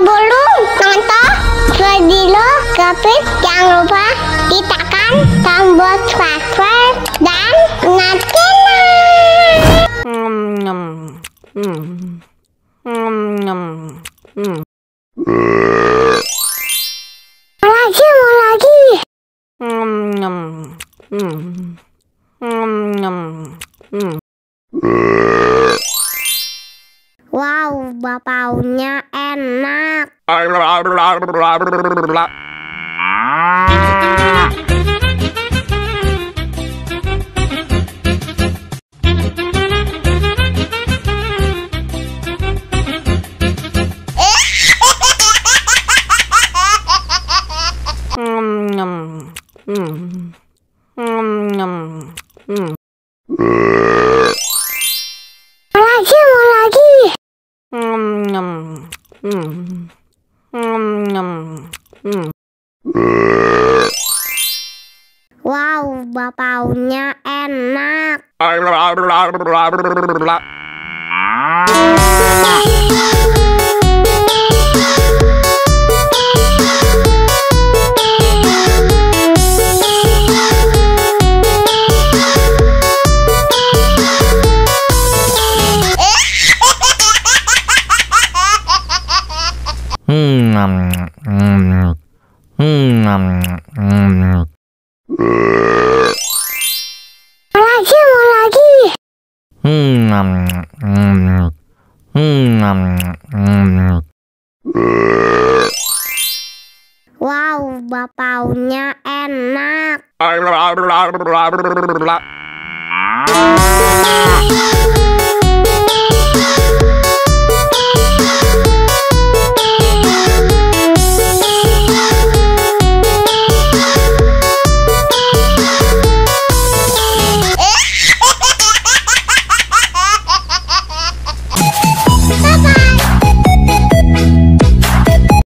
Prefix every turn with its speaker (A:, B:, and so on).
A: Sebelum nonton video Kepit, jangan lupa tekan tombol subscribe dan nyalakan. Mau lagi. Wow, bapaunya enak. Mau lagi. Wow, bapaunya enak. Mau lagi. Wow, bapaunya enak.